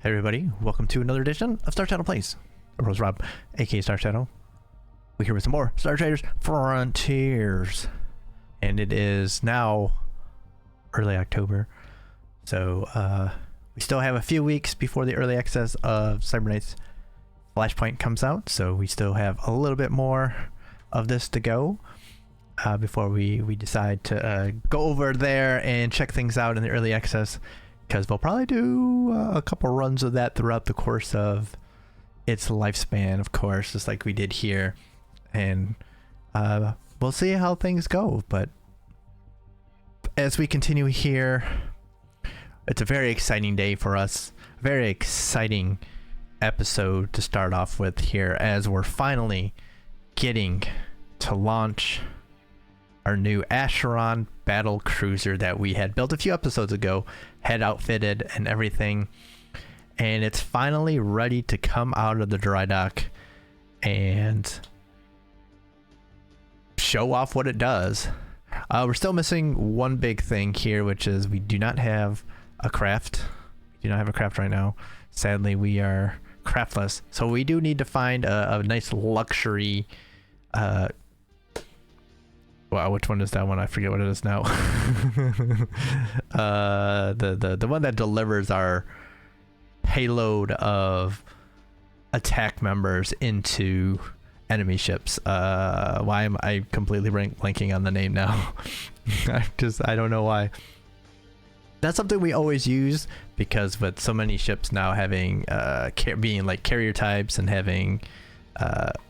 Hey everybody, welcome to another edition of Star Shadow Plays. Rose Rob, aka Star Shadow. We're here with some more Star Traders Frontiers. And it is now early October. So we still have a few weeks before the early access of Cybernight's Flashpoint comes out. So we still have a little bit more of this to go before we decide to go over there and check things out in the early access. Because we'll probably do a couple runs of that throughout the course of its lifespan, of course, just like we did here. And we'll see how things go. But as we continue here, it's a very exciting day for us. A very exciting episode to start off with here, as we're finally getting to launch our new Acheron Battlecruiser that we had built a few episodes ago, had outfitted and everything, and it's finally ready to come out of the dry dock and show off what it does. We're still missing one big thing here, which is we do not have a craft. We do not have a craft right now. Sadly, we are craftless, so we do need to find a nice luxury wow, which one is that one? I forget what it is now. The one that delivers our payload of attack members into enemy ships. Why am I completely blanking on the name now? I don't know why. That's something we always use, because with so many ships now having being like carrier types and having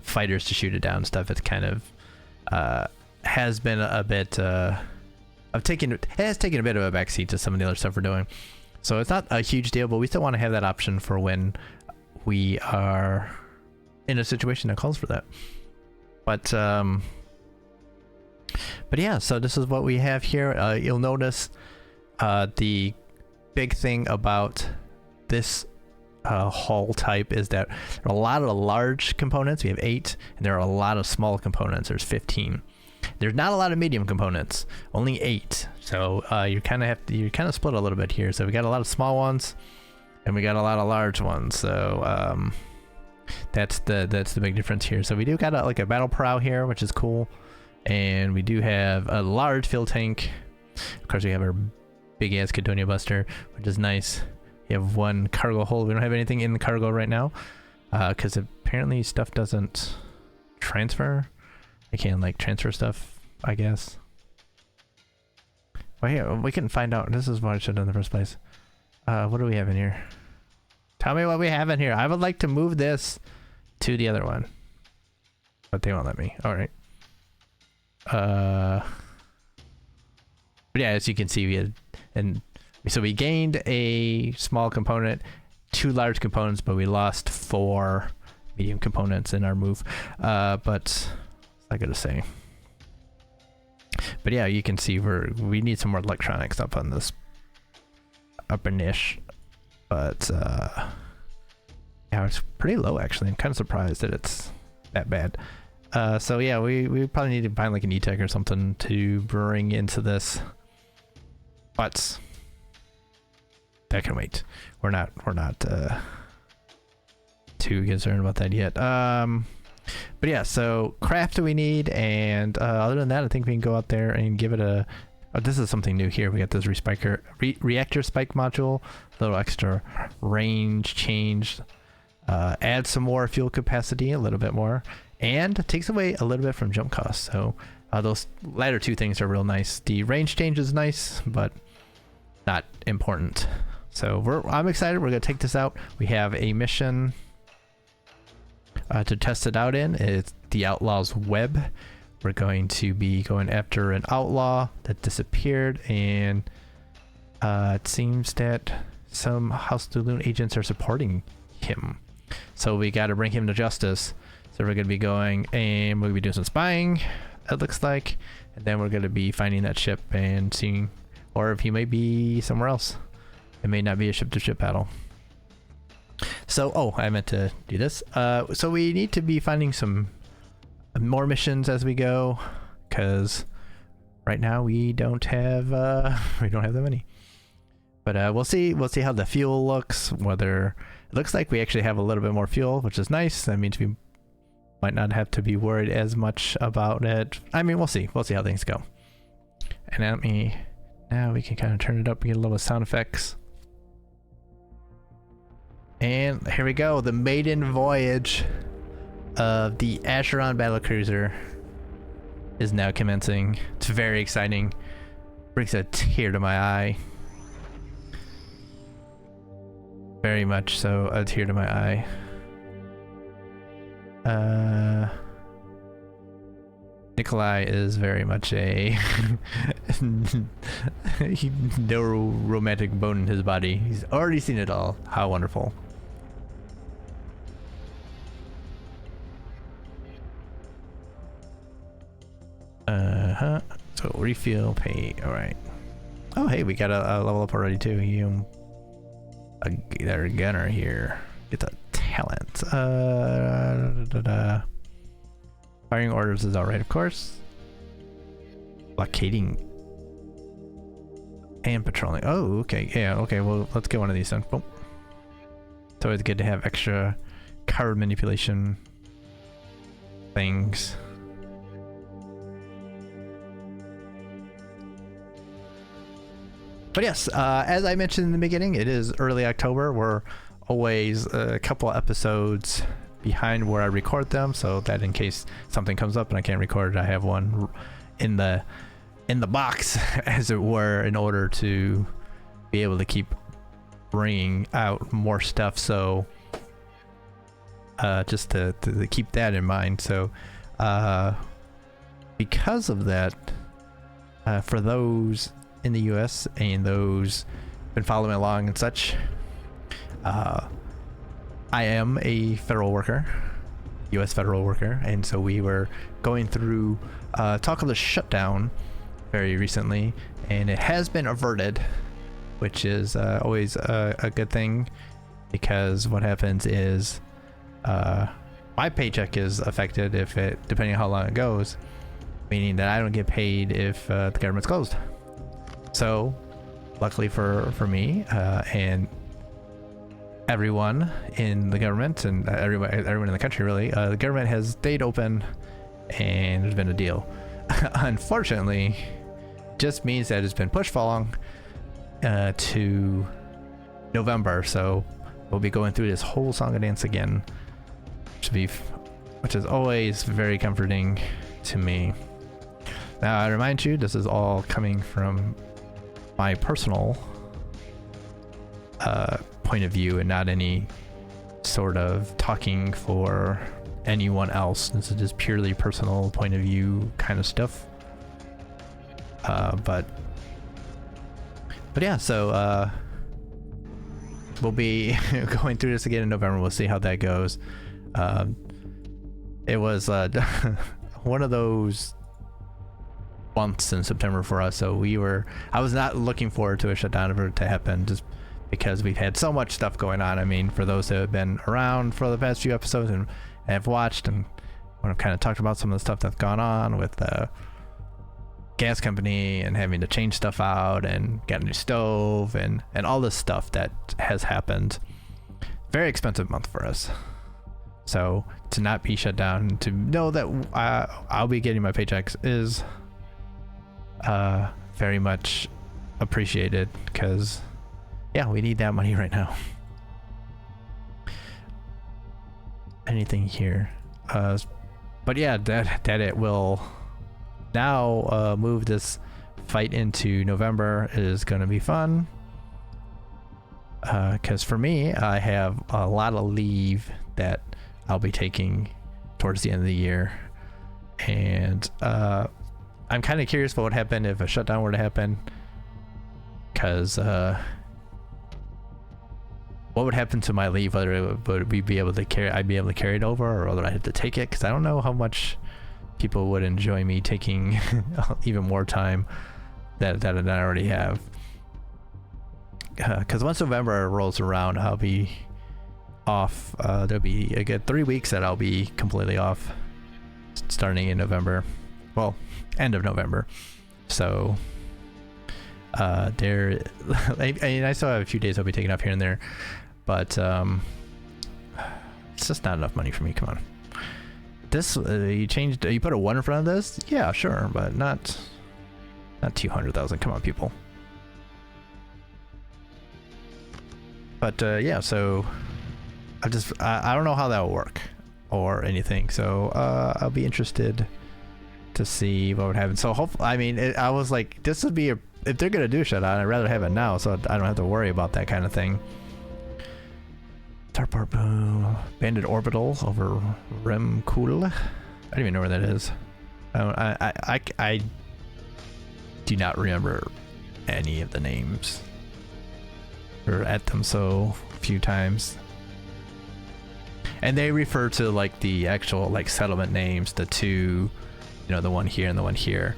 fighters to shoot it down and stuff, it's kind of has been a bit it has taken a bit of a backseat to some of the other stuff we're doing. So it's not a huge deal, but we still want to have that option for when we are in a situation that calls for that. But yeah, so this is what we have here. You'll notice the big thing about this hull type is that there are a lot of large components. We have 8, and there are a lot of small components. There's 15. There's not a lot of medium components, only 8. So you kind of split a little bit here. So we got a lot of small ones, and we got a lot of large ones. So that's the big difference here. So we do got like a battle prow here, which is cool, and we do have a large fuel tank. Of course, we have our big ass Cadonia Buster, which is nice. You have one cargo hold. We don't have anything in the cargo right now, because apparently stuff doesn't transfer. I can't like transfer stuff, I guess. Well, yeah, we can find out. This is what I should have done in the first place. What do we have in here? Tell me what we have in here. I would like to move this to the other one, but they won't let me. All right. But yeah, as you can see, we had, and so we gained a small component, 2 large components, but we lost 4 medium components in our move. But I gotta say, but yeah, you can see we need some more electronics up on this upper niche, but yeah, it's pretty low actually. I'm kind of surprised that it's that bad. So yeah, we probably need to find like an E-Tech or something to bring into this, but that can wait. We're not too concerned about that yet. But yeah, so craft do we need, and other than that, I think we can go out there and give it a. Oh, this is something new here. We got this reactor spike module, a little extra range change, add some more fuel capacity, a little bit more, and takes away a little bit from jump costs. So those latter 2 things are real nice. The range change is nice, but not important. So I'm excited. We're gonna take this out. We have a mission to test it out in. It's the Outlaw's Web. We're going to be going after an outlaw that disappeared, and it seems that some House Daloon agents are supporting him. So we got to bring him to justice. So we're going to be going, and we'll be doing some spying, it looks like, and then we're going to be finding that ship and seeing, or if he may be somewhere else. It may not be a ship-to-ship battle. So, oh, I meant to do this. So we need to be finding some more missions as we go, because right now we don't have that many. But we'll see how the fuel looks. Whether it looks like we actually have a little bit more fuel, which is nice. That means we might not have to be worried as much about it. I mean, we'll see how things go. And now we can kind of turn it up and get a little sound effects. And here we go, the maiden voyage of the Acheron Battlecruiser is now commencing. It's very exciting. Brings a tear to my eye. Very much so, a tear to my eye. Nikolai is very much a no romantic bone in his body. He's already seen it all. How wonderful. So refuel, pay. All right. Oh, hey, we got a level up already too. You, a gunner here. Get the talent. Firing orders is all right, of course. Blockading and patrolling. Oh, okay. Yeah, okay. Well, let's get one of these then. Boom. It's always good to have extra card manipulation things. But yes, as I mentioned in the beginning, it is early October. We're always a couple episodes behind where I record them, so that in case something comes up and I can't record it, I have one in the box, as it were, in order to be able to keep bringing out more stuff. So just to keep that in mind. So because of that, for those in the US and those been following along and such, I am a federal worker, US federal worker, and so we were going through talk of the shutdown very recently, and it has been averted, which is always a good thing, because what happens is my paycheck is affected depending on how long it goes, meaning that I don't get paid if the government's closed. So luckily for me and everyone in the government and everyone in the country, really, the government has stayed open and there's been a deal. Unfortunately, just means that it's been pushed along to November, so we'll be going through this whole song and dance again, which is always very comforting to me. Now, I remind you, this is all coming from my personal point of view and not any sort of talking for anyone else. This is just purely personal point of view kind of stuff. But yeah, so we'll be going through this again in November. We'll see how that goes. It was one of those months in September for us, so I was not looking forward to a shutdown ever to happen, just because we've had so much stuff going on. I mean, for those who have been around for the past few episodes and have watched, and when I've kind of talked about some of the stuff that's gone on with the gas company and having to change stuff out and get a new stove and all this stuff that has happened. Very expensive month for us. So to not be shut down, to know that I'll be getting my paychecks is very much appreciated, because yeah, we need that money right now. Anything here? But yeah, that it will now move this fight into November is going to be fun, because for me, I have a lot of leave that I'll be taking towards the end of the year, and I'm kind of curious what would happen if a shutdown were to happen, because what would happen to my leave? Whether would we be able to carry? I'd be able to carry it over, or whether I had to take it, because I don't know how much people would enjoy me taking even more time that I already have. Because once November rolls around, I'll be off. There'll be a good 3 weeks that I'll be completely off, starting in November. Well, end of November. So There, I still have a few days I'll be taking off here and there, but it's just not enough money for me. Come on. This you put a 1 in front of this? Yeah, sure, but not 200,000. Come on, people. But yeah, so I don't know how that will work or anything. So I'll be interested to see what would happen. So hopefully, I mean, I was like, this would be if they're gonna do shut out, I'd rather have it now, so I don't have to worry about that kind of thing. Tarpar boom, banded orbital over Rem Cool. I don't even know where that is. I do not remember any of the names. Or at them so few times. And they refer to like the actual like settlement names, the two, you know, the one here and the one here,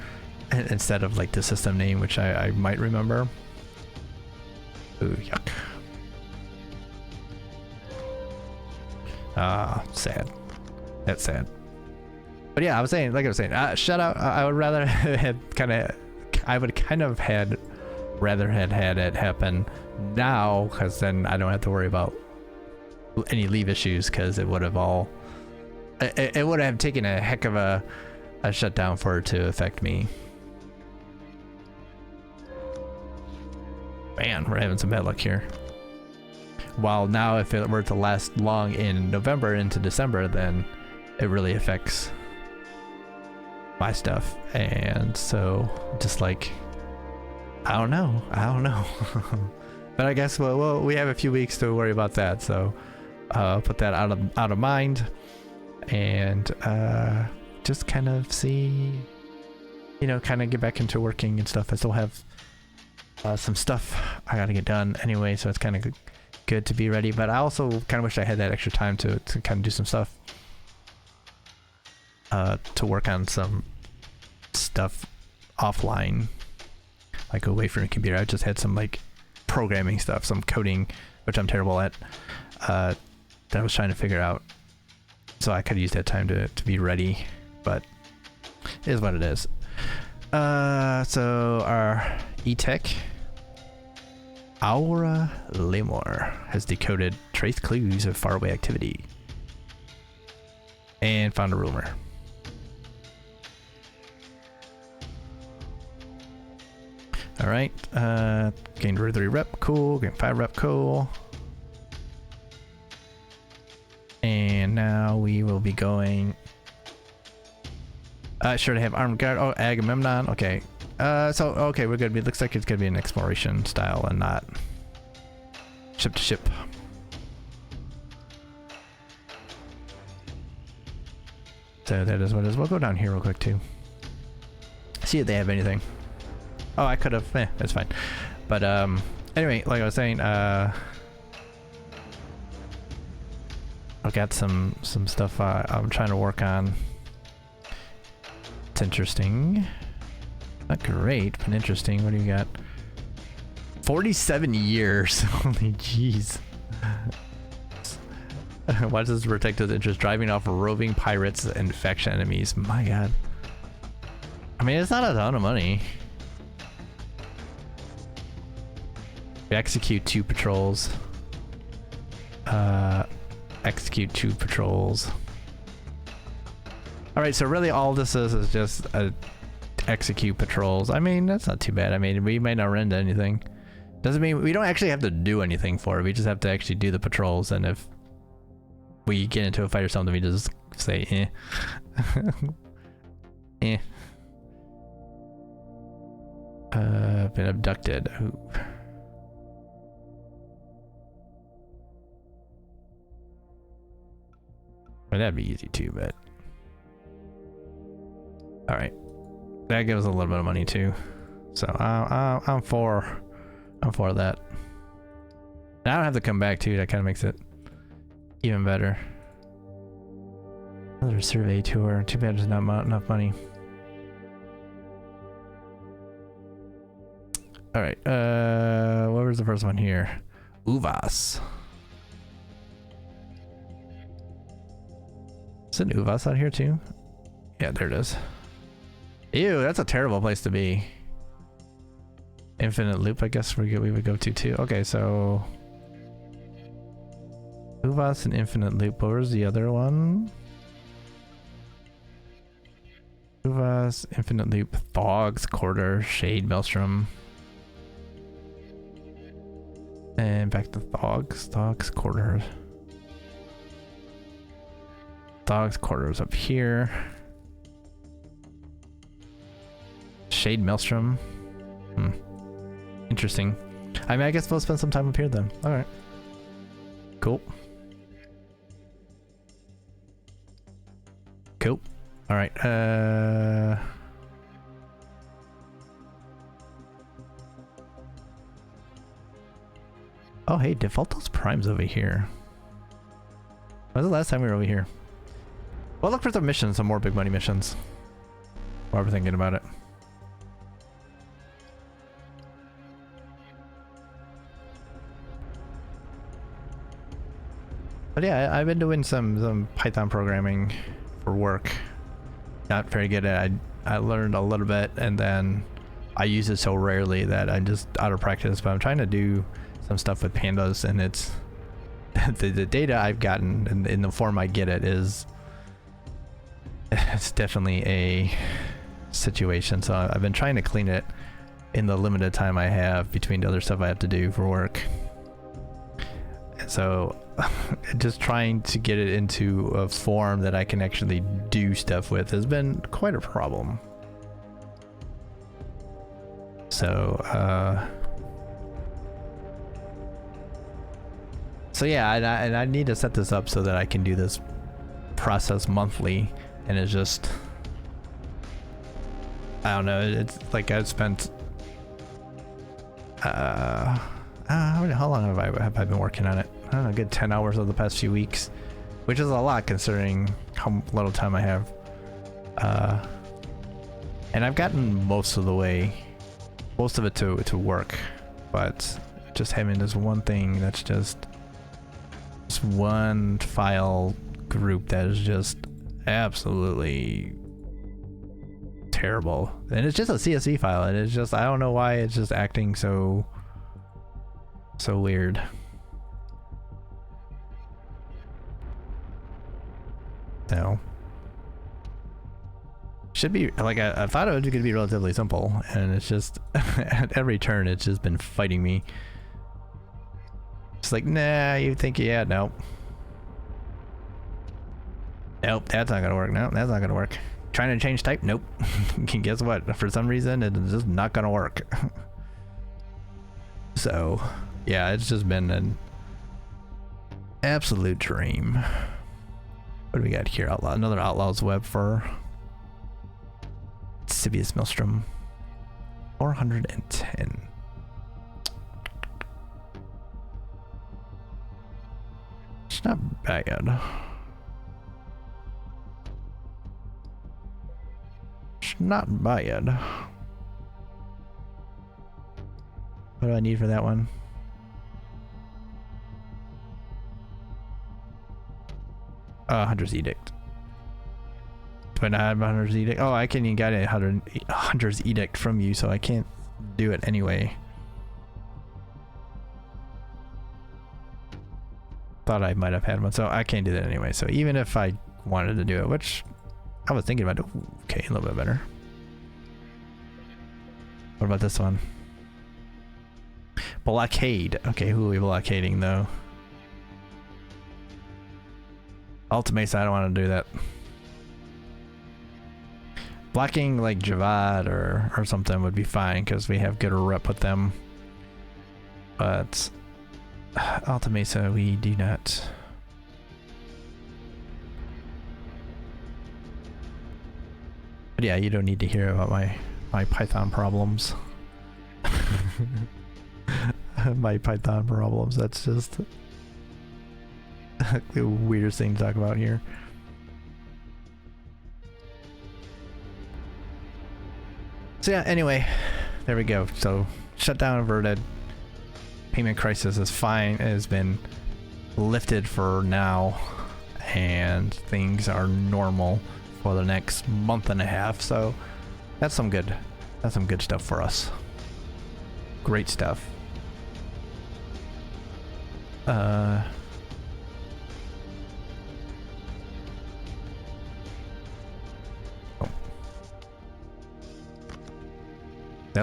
instead of like the system name, which I might remember. Ooh, yuck. Ah, sad. That's sad. But yeah, I was saying, shout out. I would rather had kind of had it happen now, because then I don't have to worry about any leave issues, because it would have it would have taken a heck of a shutdown for it to affect me. Man, we're having some bad luck here. While now, if it were to last long in November into December, then it really affects my stuff. And so just like, I don't know. But I guess well, we have a few weeks to worry about that, so put that out of mind, and just kind of see, you know, kind of get back into working and stuff. I still have some stuff I gotta get done anyway, so it's kind of good to be ready. But I also kind of wish I had that extra time to kind of do some stuff, to work on some stuff offline, like away from the computer. I just had some like programming stuff, some coding, which I'm terrible at, that I was trying to figure out, so I could use that time to be ready, but it is what it is. So our E-Tech Aura Lemur has decoded trace clues of faraway activity and found a rumor. Alright, gained 3 rep, cool, gained 5 rep, cool. And now we will be going... sure to have armed guard, oh, Agamemnon, okay. So, okay, we're good. It looks like it's gonna be an exploration style and not ship to ship. So that is what it is. We'll go down here real quick too. See if they have anything. Oh, I could have, that's fine. But anyway, like I was saying, I've got some stuff I'm trying to work on. It's interesting. Not great, but interesting. What do you got? 47 years. Holy jeez. Why does this protect his interest? Driving off roving pirates and faction enemies. My god. I mean, it's not a ton of money. We execute 2 patrols. Execute 2 patrols. Alright, so really all this is just execute patrols. I mean, that's not too bad. I mean, we may not run into anything. Doesn't mean we don't actually have to do anything for it. We just have to actually do the patrols, and if we get into a fight or something, we just say, eh. Been abducted. Ooh. Well, that'd be easy too, but... Alright. That gives us a little bit of money too. So I'm for that. Now I don't have to come back too, that kind of makes it even better. Another survey tour. Too bad there's not enough money. Alright, what was the first one here? Uvas. Is it Uvas out here too? Yeah, there it is. Ew, that's a terrible place to be. Infinite loop, I guess we would go to too. Okay, so Uvas and infinite loop. Where's the other one? Uvas, infinite loop, Thogs, Quarter, Shade, Maelstrom. And back to Thogs, Quarter. Thogs, Quarters up here. Shade, Maelstrom. Interesting. I mean, I guess we'll spend some time up here then. Alright. Cool. Cool. Alright, oh, hey, default those primes over here. When was the last time we were over here? Well, look for some missions, some more big money missions. While we're thinking about it. But yeah, I've been doing some Python programming for work. Not very good at it. I learned a little bit and then I use it so rarely that I'm just out of practice, but I'm trying to do some stuff with pandas and it's the data I've gotten in the form I get it is it's definitely a situation. So I've been trying to clean it in the limited time I have between the other stuff I have to do for work. So just trying to get it into a form that I can actually do stuff with has been quite a problem. So yeah, and I need to set this up so that I can do this process monthly, and it's just, I don't know, it's like I've spent how long have I been working on it? I don't know, a good 10 hours over the past few weeks, which is a lot considering how little time I have. And I've gotten most of it to work, but just having this one thing that's just one file group that is just absolutely terrible. And it's just a CSV file, and it's just, I don't know why it's just acting so weird. No. Should be, like, I thought it was going to be relatively simple, and it's just, at every turn, it's just been fighting me. It's like, nah, you think, yeah, nope. Nope, that's not gonna work. No, that's not gonna work. Trying to change type? Nope. Guess what? For some reason, it's just not gonna work. So, yeah, it's just been an absolute dream. What do we got here? Outlaw, another Outlaw's Web for Sibius Maelstrom. 410. It's not bad. It's not bad. What do I need for that one? Hunter's Edict. Do I not have Hunter's Edict? Oh, I can't even get a Hunter's Edict from you, so I can't do it anyway. Thought I might have had one, so I can't do that anyway. So even if I wanted to do it, which I was thinking about it, okay, a little bit better. What about this one? Blockade. Okay, who are we blockading though? Ultimate, I don't want to do that. Blocking like Javad or something would be fine because we have good rep with them. But Alta Mesa, we do not. But yeah, you don't need to hear about my Python problems. My Python problems, that's just the weirdest thing to talk about here. So yeah, anyway, there we go. So shutdown averted. Payment crisis is fine. It has been lifted for now, and things are normal for the next month and a half. So that's some good stuff for us. great stuff. That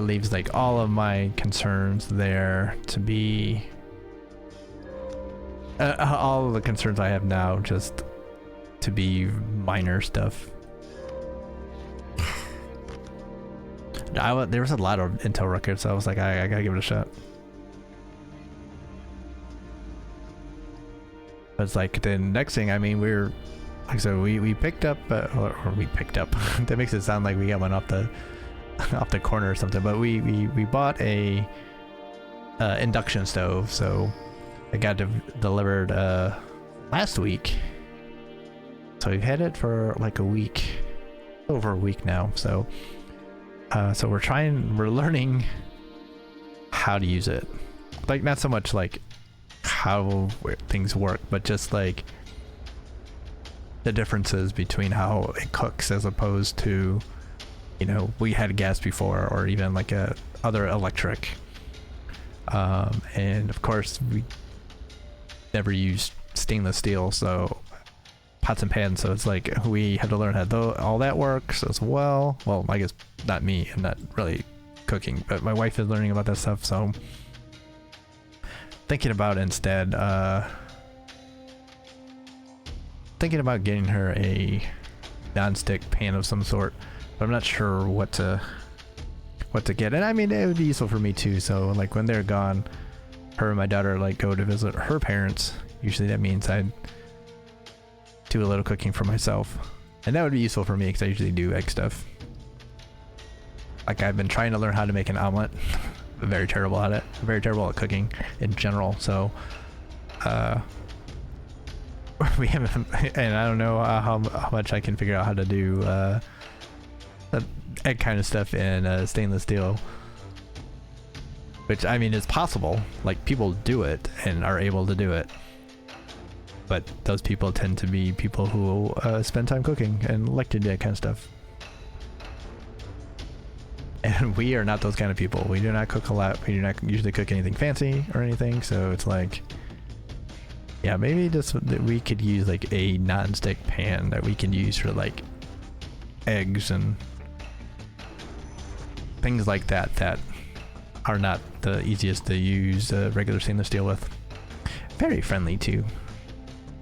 leaves like all of my concerns there to be all of the concerns I have now just to be minor stuff. There was a lot of intel records, so I was like, I gotta give it a shot. But it's like the next thing, I mean, we're like, so we picked up, or we picked up. That makes it sound like we got one off the off the corner or something. But we bought a induction stove, so it got delivered last week. So we've had it for like a week, over a week now. So we're learning how to use it. Like, not so much like how things work, but just like the differences between how it cooks as opposed to, you know, we had gas before, or even like a other electric. And of course we never used stainless steel, so pots and pans, so it's like we had to learn how all that works as well. Well, I guess not me, I'm not really cooking, but my wife is learning about that stuff, so thinking about instead thinking about getting her a non-stick pan of some sort, but I'm not sure what to get. And I mean, it would be useful for me too, so like when they're gone, her and my daughter like go to visit her parents. Usually that means I'd do a little cooking for myself, and that would be useful for me because I usually do egg stuff. Like, I've been trying to learn how to make an omelet. I'm very terrible at it. I'm very terrible at cooking in general, so we haven't, and I don't know how much I can figure out how to do that egg kind of stuff in stainless steel, which, I mean, is possible. Like, people do it and are able to do it, but those people tend to be people who spend time cooking and like to do that kind of stuff. And we are not those kind of people. We do not cook a lot. We do not usually cook anything fancy or anything, so it's like, yeah, maybe just we could use like a non-stick pan that we can use for like eggs and things like that that are not the easiest to use regular stainless steel with. Very friendly too.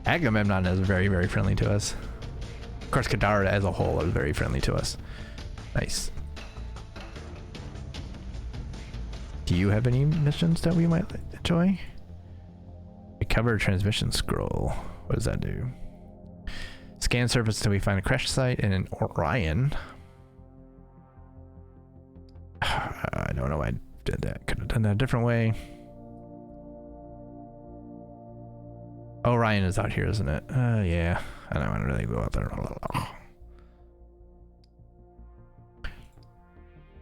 Agamemnon is very, very friendly to us. Of course, Kadara as a whole is very friendly to us. Nice. Do you have any missions that we might enjoy? Recover transmission scroll. What does that do? Scan surface until we find a crash site in an Orion. I don't know why I did that. Could have done that a different way. Orion is out here, isn't it? Yeah. I don't want to really go out there.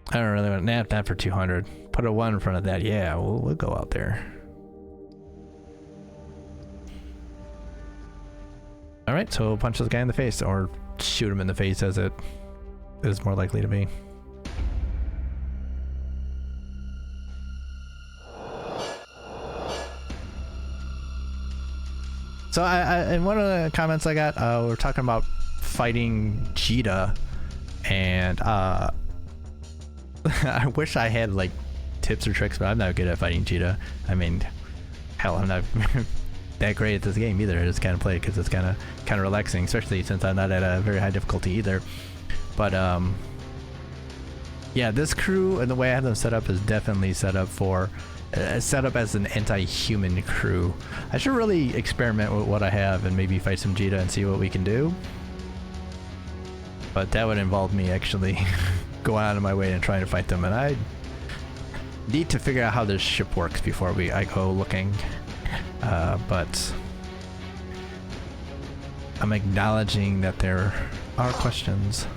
I don't really want to nap that for 200. Put a 1 in front of that. Yeah, we'll go out there. Alright, so we'll punch this guy in the face, or shoot him in the face, as it is more likely to be. So in one of the comments I got, we're talking about fighting Cheetah, and I wish I had like tips or tricks, but I'm not good at fighting Cheetah. I mean, hell, I'm not that great at this game either. I just kind of play it because it's kind of relaxing, especially since I'm not at a very high difficulty either. But yeah, this crew and the way I have them set up is definitely set up for set up as an anti-human crew. I should really experiment with what I have and maybe fight some Cheetah and see what we can do. But that would involve me actually going out of my way and trying to fight them, and I need to figure out how this ship works before I go looking. But I'm acknowledging that there are questions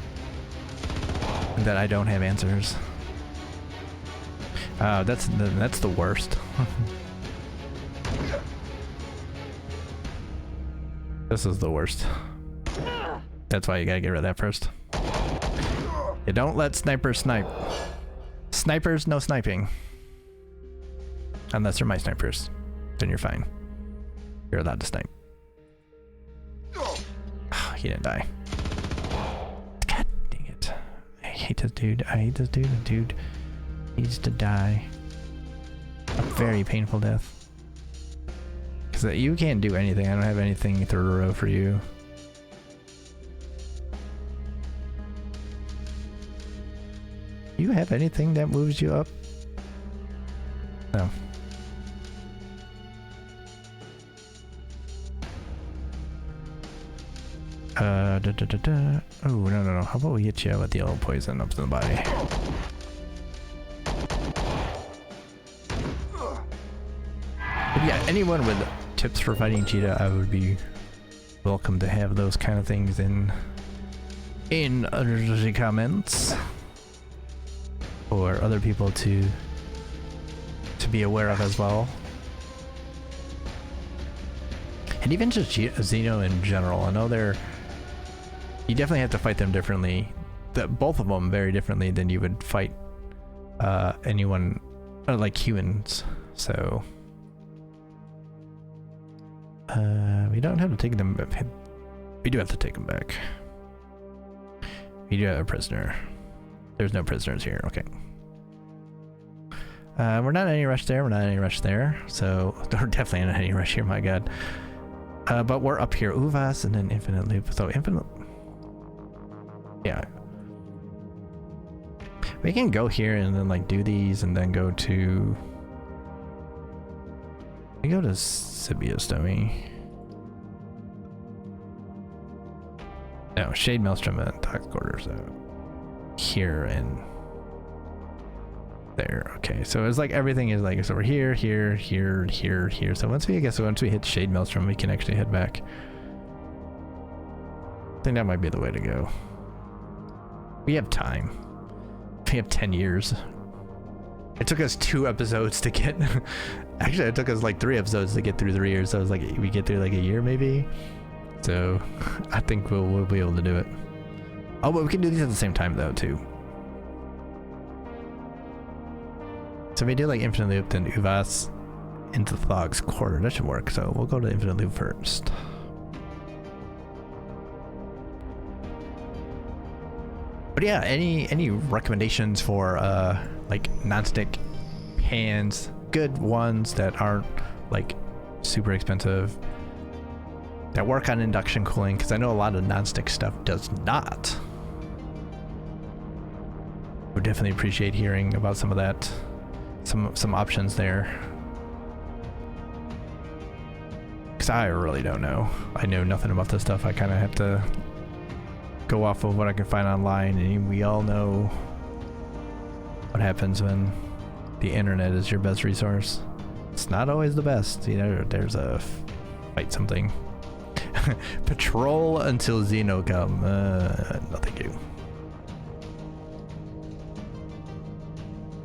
that I don't have answers. That's the worst. This is the worst. That's why you gotta get rid of that first. You don't let snipers snipe. Snipers, no sniping. Unless they're my snipers. Then you're fine. You're allowed to snipe. Oh, he didn't die. God dang it. I hate this dude. I hate this dude. The dude needs to die. A very painful death. Because you can't do anything. I don't have anything third row for you. You have anything that moves you up? No. Oh, no. How about we hit you with the yellow poison up to the body? But yeah, anyone with tips for fighting cheetah, I would be welcome to have those kind of things in the comments. For other people to be aware of as well. And even just Xeno in general, I know you definitely have to fight them differently. Both of them very differently than you would fight anyone like humans. So we don't have to take them back. We do have to take them back. We do have a prisoner. There's no prisoners here. Okay. We're not in any rush there. We're not in any rush there. So we're definitely not in any rush here. My God. But we're up here. Uvas and then infinite loop. So infinite. Yeah. We can go here and then like do these and then go to. We go to Sibius, don't we? No, Shade Maelstrom and Tox Quarters. So. Here and there. Okay, so it's like everything is like, so we're here. So once we hit Shade Maelstrom, we can actually head back. I think that might be the way to go. We have time. We have 10 years. It took us 2 episodes to get actually it took us like 3 episodes to get through 3 years, so it's like we get through like a year maybe. So I think we'll be able to do it. Oh, but we can do these at the same time though too. So if we do like Infinite Loop, then Uvas into Thog's Quarter. That should work. So we'll go to Infinite Loop first. But yeah, any recommendations for like non-stick pans, good ones that aren't like super expensive, that work on induction cooling, because I know a lot of non-stick stuff does not. Would definitely appreciate hearing about some of that, some options there, because I really don't know. I know nothing about this stuff. I kind of have to go off of what I can find online, and we all know what happens when the internet is your best resource. It's not always the best. You know, there's a fight something. Patrol until Xeno come. No thank you.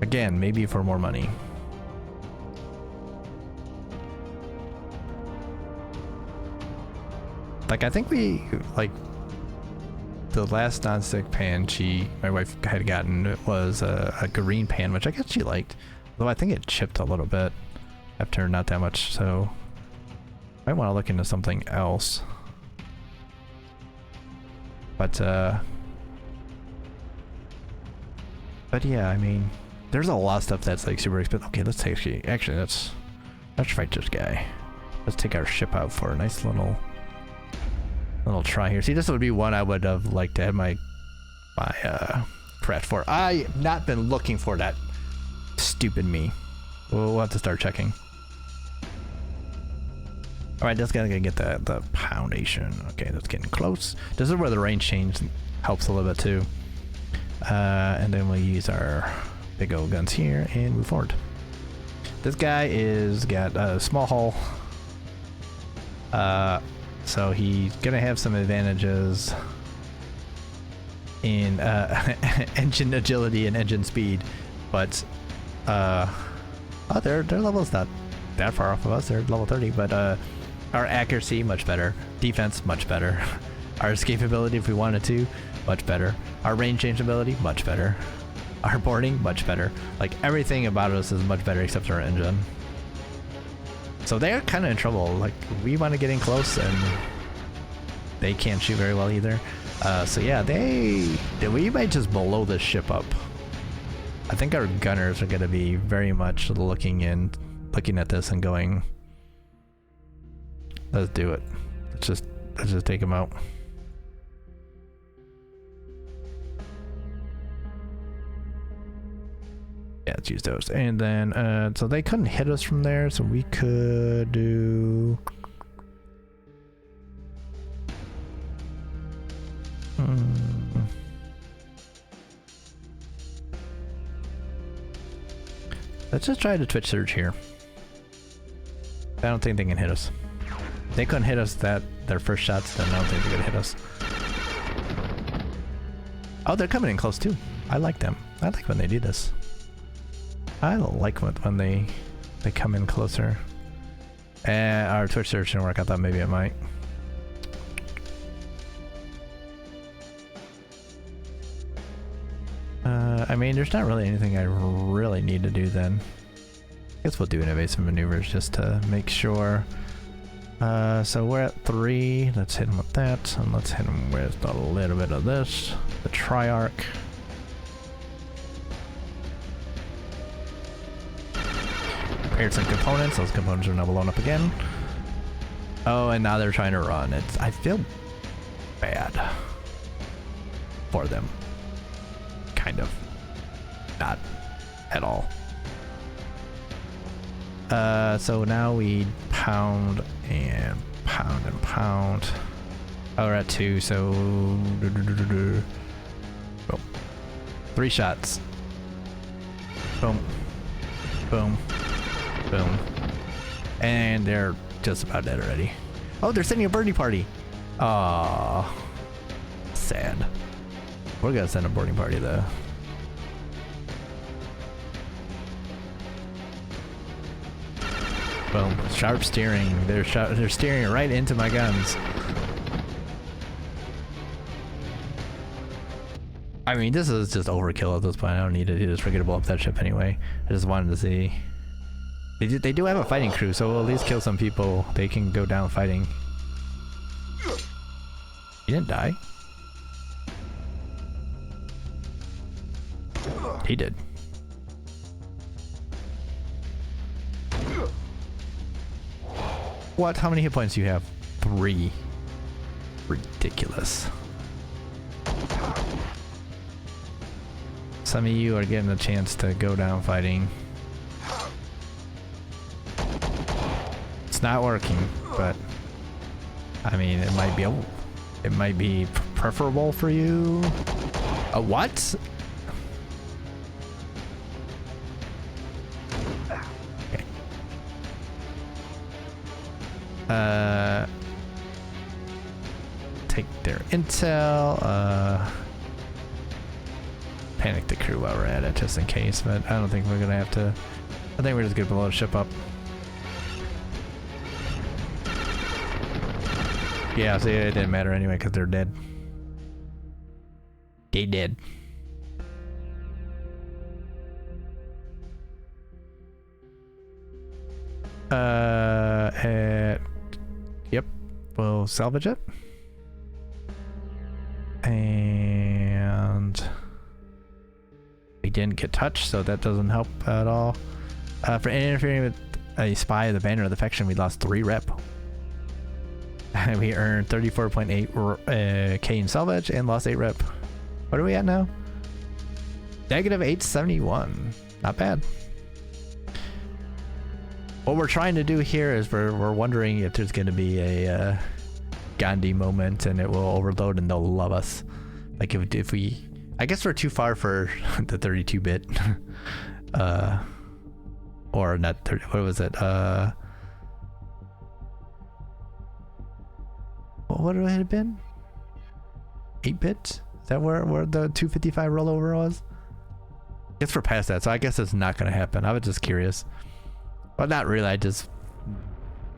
Again, maybe for more money. Like, I think we, like, the last non-stick pan my wife had gotten was a green pan, which I guess she liked. Though I think it chipped a little bit after not that much, so I might want to look into something else. But yeah, I mean, there's a lot of stuff that's like super expensive. Okay, let's take actually let's fight this guy. Let's take our ship out for a nice little try here. See, this would be one I would have liked to have my craft for. I have not been looking for that. Stupid me. We'll have to start checking. All right, just gotta get the foundation. Okay, that's getting close. This is where the range change helps a little bit too. And then we'll use our big old guns here and move forward. This guy got a small hull. So he's gonna have some advantages in engine agility and engine speed, but their level's not that far off of us. They're level 30, but our accuracy much better, defense much better, our escapability if we wanted to much better, our range change ability much better, our boarding much better. Like, everything about us is much better except our engine. So they're kind of in trouble. Like, we want to get in close and they can't shoot very well either. So yeah, we might just blow this ship up. I think our gunners are going to be very much looking at this and going, let's do it. Let's just take them out. Yeah, let's use those. And then, so they couldn't hit us from there, so we could do... Let's just try to Twitch surge here. I don't think they can hit us. If they couldn't hit us their first shots, then I don't think they're gonna hit us. Oh, they're coming in close too. I like them. I like when they do this. I like when they come in closer. Our Twitch search didn't work. I thought maybe it might. I mean, there's not really anything I really need to do then. I guess we'll do an evasive maneuvers just to make sure. So we're at 3. Let's hit him with that, and let's hit him with a little bit of this. The Triarch. Repaired some components. Those components are now blown up again. Oh, and now they're trying to run. I feel bad for them. Kind of. Not at all. So now we pound and pound and pound. Oh, we're at 2, so... Boom. 3 shots. Boom. Boom. Boom. And they're just about dead already. Oh, they're sending a birdie party. Aww. Sad. We're gonna send a boarding party though. Boom. Sharp steering. They're steering it right into my guns. I mean, this is just overkill at this point. I don't need to do this. We're gonna blow up that ship anyway. I just wanted to see. They do have a fighting crew, so we'll at least kill some people. They can go down fighting. He didn't die. He did. What? How many hit points do you have? 3. Ridiculous. Some of you are getting a chance to go down fighting. It's not working, but I mean, it might be preferable for you. A what? Okay. Take their intel. Panic the crew while we're at it, just in case. But I don't think we're gonna have to. I think we're just gonna blow the ship up. Yeah, see, it didn't matter anyway because they're dead. They dead. Yep, we'll salvage it. And we didn't get touched, so that doesn't help at all. For interfering with a spy of the banner of the faction, we lost 3 rep. We earned 34.8 K in salvage and lost 8 rep. What are we at now? Negative 871. Not bad. What we're trying to do here is we're wondering if there's going to be a Gandhi moment and it will overload and they'll love us. Like if we... I guess we're too far for the 32-bit. Or not 30... What was it? What would it have been? 8-bit? Is that where the 255 rollover was? I guess we're past that, so I guess it's not going to happen. I was just curious. Well, not really. I just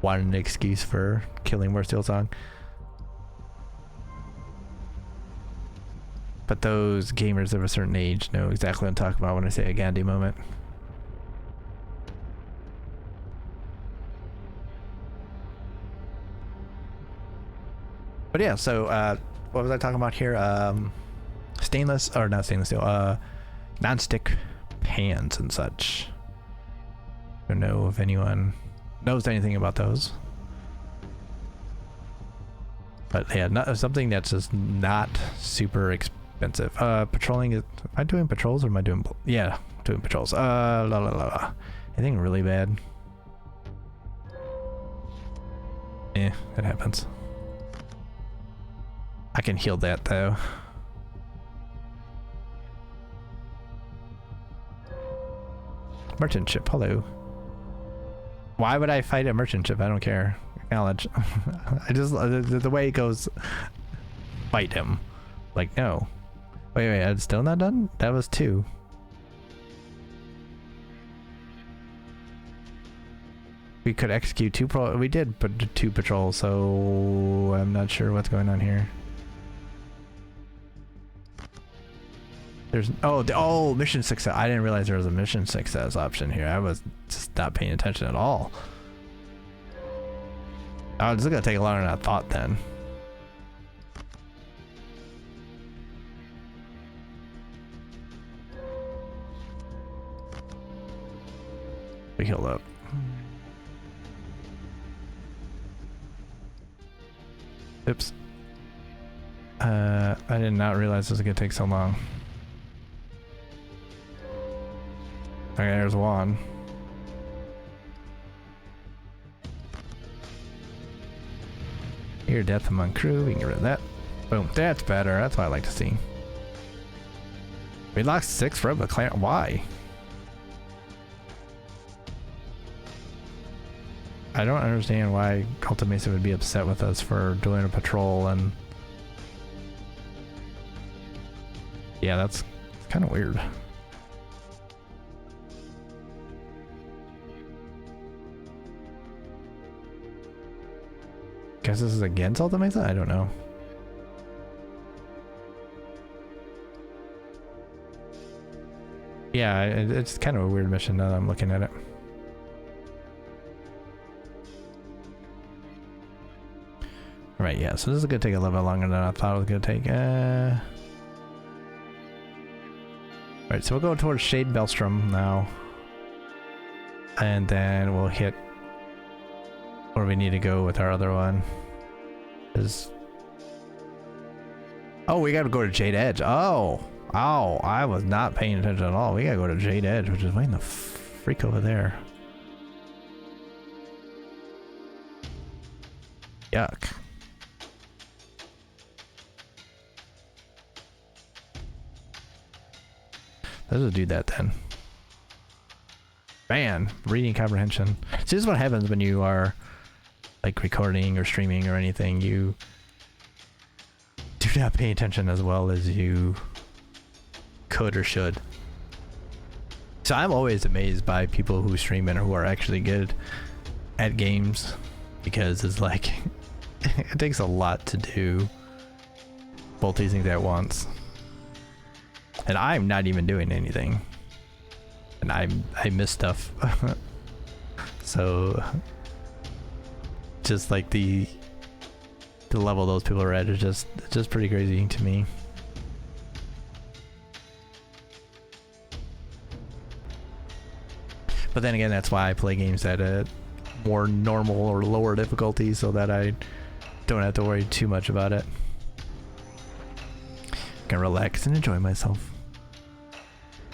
wanted an excuse for killing more Steel Song. But those gamers of a certain age know exactly what I'm talking about when I say a Gandhi moment. But yeah, so what was I talking about here? Stainless, or not stainless steel, non-stick pans and such. I don't know if anyone knows anything about those. But yeah, something that's just not super expensive. Patrolling is, am I doing patrols or am I doing, yeah, doing patrols. Anything really bad? Eh, it happens. I can heal that though. Merchant ship, hello. Why would I fight a merchant ship? I don't care. Acknowledge. I just, the way it goes, fight him. Like, no. Wait, I'm still not done? That was 2. We could execute 2 we did put 2 patrols, so I'm not sure what's going on here. There's, oh, mission success. I didn't realize there was a mission success option here. I was just not paying attention at all. Oh, this is gonna take longer than I thought then. We healed up. Oops. I did not realize this was gonna take so long. Okay, there's one. Here, death among crew. We can get rid of that. Boom. That's better. That's what I like to see. We lost 6 from the clan. Why? I don't understand why Cult of Mesa would be upset with us for doing a patrol and... Yeah, that's kind of weird. Guess this is against Alta Mesa? I don't know. Yeah, it's kind of a weird mission now that I'm looking at it. Right, yeah, so this is gonna take a little bit longer than I thought it was gonna take. Alright, so we'll go towards Shade Belstrom now. And then we'll hit where we need to go with our other one. Oh, we gotta go to Jade Edge. Oh, I was not paying attention at all. We gotta go to Jade Edge, which is way in the freak over there. Yuck. Let's just do that then. Man, reading comprehension. See, this is what happens when you are like recording or streaming or anything. You do not pay attention as well as you could or should. So I'm always amazed by people who stream and who are actually good at games, because it's like it takes a lot to do both these things at once. And I'm not even doing anything. And I miss stuff. So just like the level those people are at is just pretty crazy to me. But then again, that's why I play games at a more normal or lower difficulty, so that I don't have to worry too much about it. I can relax and enjoy myself.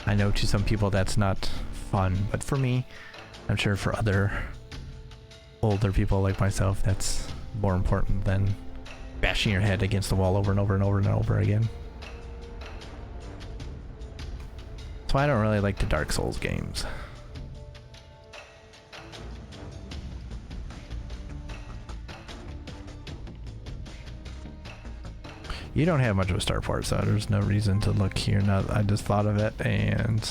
I know to some people that's not fun, but for me, I'm sure for other older people like myself, that's more important than bashing your head against the wall over and over and over and over again. That's why I don't really like the Dark Souls games. You don't have much of a starport, so there's no reason to look here. Now I just thought of it, and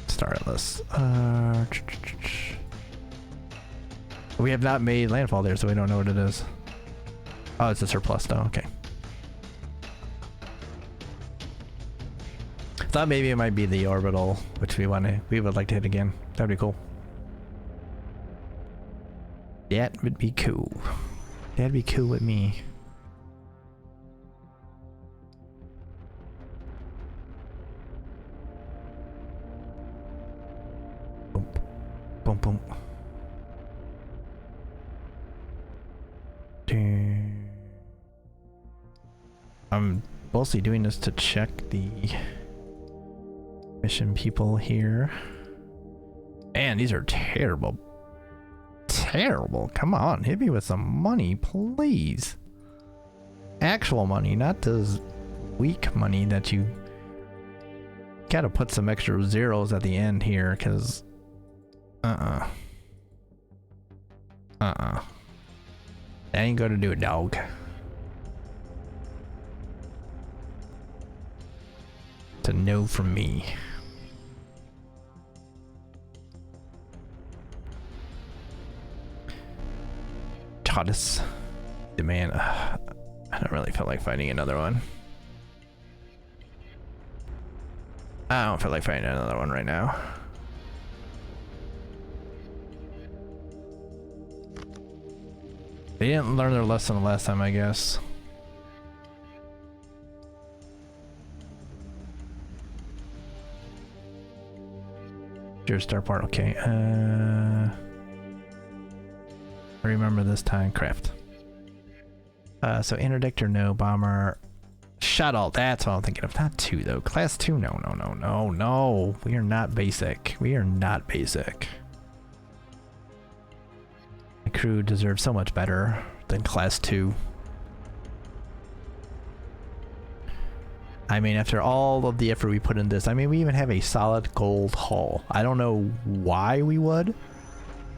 startless. We have not made landfall there, so we don't know what it is. Oh, it's a surplus though. Okay. Thought maybe it might be the orbital, which we would like to hit again. That'd be cool. That would be cool. That'd be cool with me. Boom, boom, boom. I'm mostly doing this to check the mission people here. Man, these are terrible. Terrible. Come on, hit me with some money, please. Actual money, not this weak money that you gotta put some extra zeros at the end here, because that ain't gonna do it, dog. It's a no from me. Goddess. Man, I don't really feel like fighting another one. I don't feel like fighting another one right now. They didn't learn their lesson last time, I guess. Your star part, okay. I remember this time. Craft. So interdictor, no. Bomber. Shuttle. That's what I'm thinking of. Not 2 though. Class 2. No, no, no, no, no. We are not basic. We are not basic. My crew deserves so much better than class 2. I mean, after all of the effort we put in this, I mean, we even have a solid gold hull. I don't know why we would.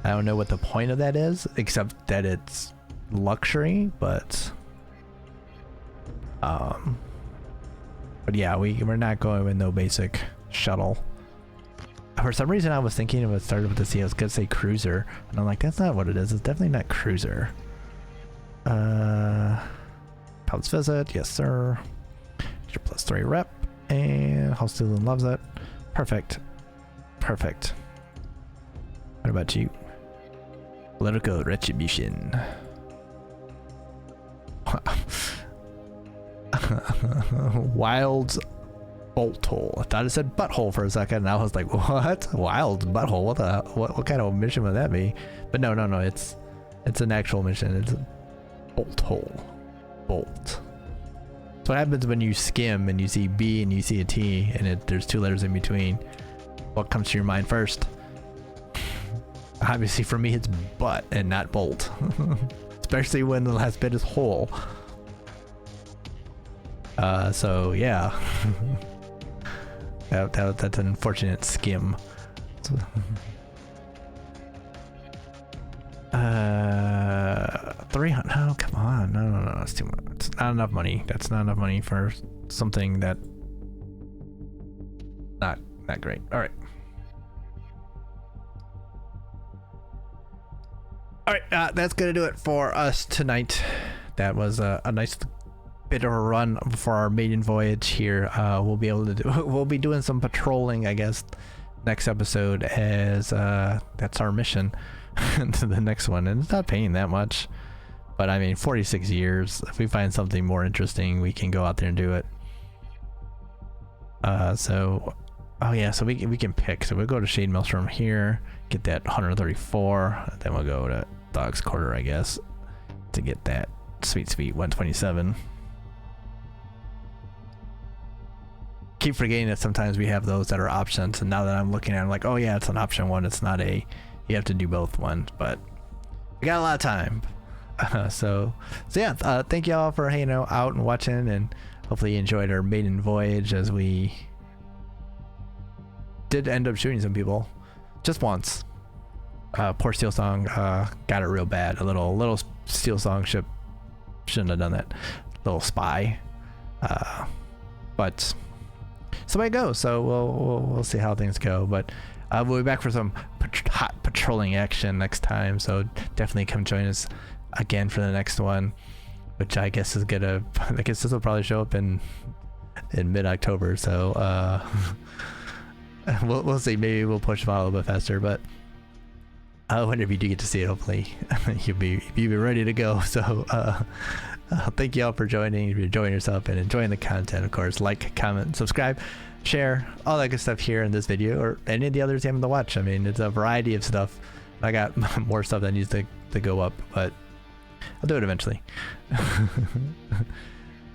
I don't know what the point of that is, except that it's luxury, but yeah, we're not going with no basic shuttle. For some reason, I was thinking if it started with the C, I was gonna say cruiser, and I'm like, that's not what it is. It's definitely not cruiser. Pilot's visit, yes sir. Your +3 rep, and Hostilin loves it. Perfect, perfect. What about you? Political retribution. Wild's bolt hole. I thought it said butthole for a second, and I was like, "What? Wild's butthole? What kind of mission would that be?" But no, it's an actual mission. It's a bolt hole. Bolt. So what happens when you skim and you see B and you see a T, and there's 2 letters in between? What comes to your mind first? Obviously for me it's butt and not bolt. Especially when the last bit is hole. So yeah. That's an unfortunate skim. 300. No, come on. No, that's too much. It's not enough money. That's not enough money for something that not great. All right. That's gonna do it for us tonight. That was a nice bit of a run for our maiden voyage here. We'll be doing some patrolling, I guess, next episode, as that's our mission to the next one, and it's not paying that much, but I mean 46 years. If we find something more interesting, we can go out there and do it. So we can pick. So we'll go to Shade Maelstrom here, get that 134, then we'll go to Dog's Quarter, I guess, to get that sweet 127. Keep forgetting that sometimes we have those that are options, and now that I'm looking at it, I'm like, oh yeah, it's an option 1, it's not a, you have to do both ones, but we got a lot of time. So yeah, thank you all for hanging out and watching, and hopefully you enjoyed our maiden voyage, as we did end up shooting some people just once. Poor Steel Song got it real bad. A little Steel Song ship shouldn't have done that. Little spy, but so I go. So we'll see how things go. But we'll be back for some hot patrolling action next time. So definitely come join us again for the next one, which I guess is gonna. I guess this will probably show up in mid-October. So we'll see. Maybe we'll push them out a little bit faster, but whenever you do get to see it, hopefully you'll be ready to go. So thank you all for joining. If you're enjoying yourself and enjoying the content, of course, like, comment, subscribe, share, all that good stuff here in this video or any of the others you happen to watch. I mean, it's a variety of stuff. I got more stuff that needs to go up, but I'll do it eventually.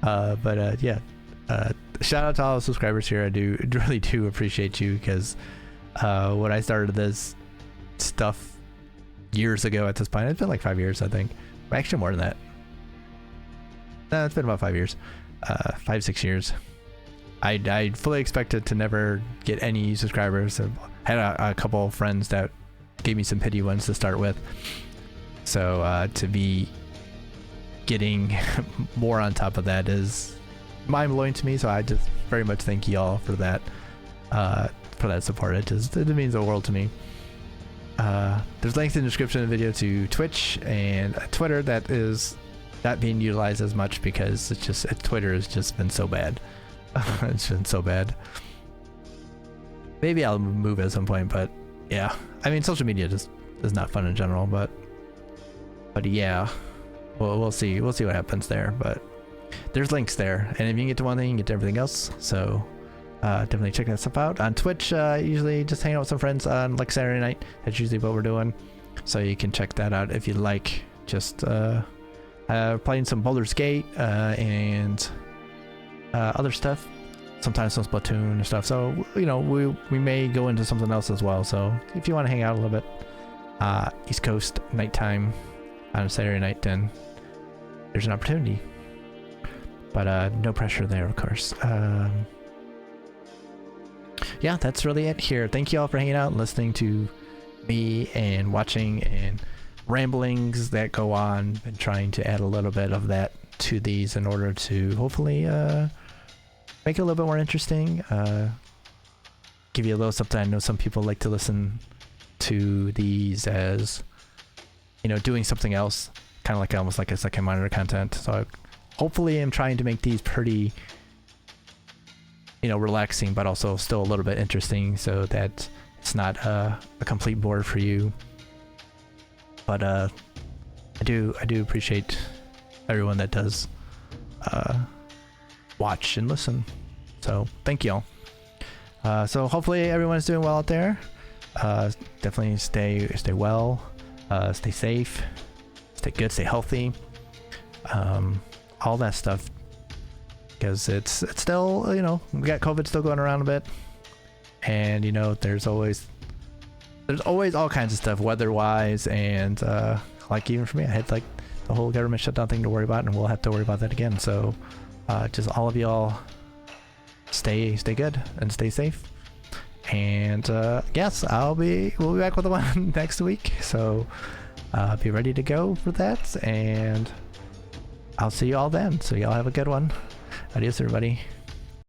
Yeah, shout out to all the subscribers here. I really do appreciate you, because when I started this stuff years ago at this point, it's been like 5 years, I think. Actually more than that. No, it's been about 5 years. 5-6 years. I fully expected to never get any subscribers. I had a couple of friends that gave me some pity ones to start with. So to be getting more on top of that is mind-blowing to me. So I just very much thank you all for that support. It means the world to me. There's links in the description of the video to Twitch and Twitter that is not being utilized as much because Twitter has just been so bad. It's been so bad. Maybe I'll move at some point, but yeah, I mean, social media just is not fun in general, but yeah, we'll see what happens there. But there's links there, and if you can get to one thing, you can get to everything else. So definitely check that stuff out. On Twitch, usually just hang out with some friends on like Saturday night. That's usually what we're doing. So you can check that out if you like. Just playing some Baldur's Gate and other stuff. Sometimes some Splatoon and stuff. So you know, we may go into something else as well. So if you want to hang out a little bit, East Coast nighttime on a Saturday night, then there's an opportunity. But no pressure there, of course. Yeah, that's really it here. Thank you all for hanging out and listening to me and watching and ramblings that go on, and trying to add a little bit of that to these in order to hopefully make it a little bit more interesting, give you a little something. I know some people like to listen to these as, you know, doing something else, kind of like almost like a second monitor content. So hopefully I'm trying to make these pretty, you know, relaxing, but also still a little bit interesting, so that it's not a complete bore for you. But I do appreciate everyone that does watch and listen. So thank you all. So hopefully everyone's doing well out there. Definitely stay well, stay safe, stay good, stay healthy, all that stuff. Because it's still, you know, we got COVID still going around a bit, and you know, there's always all kinds of stuff weather-wise, and like even for me, I had like the whole government shutdown thing to worry about, and we'll have to worry about that again. So just all of y'all stay good and stay safe. And yes, we'll be back with the one next week. So be ready to go for that, and I'll see you all then. So y'all have a good one. Adios, everybody.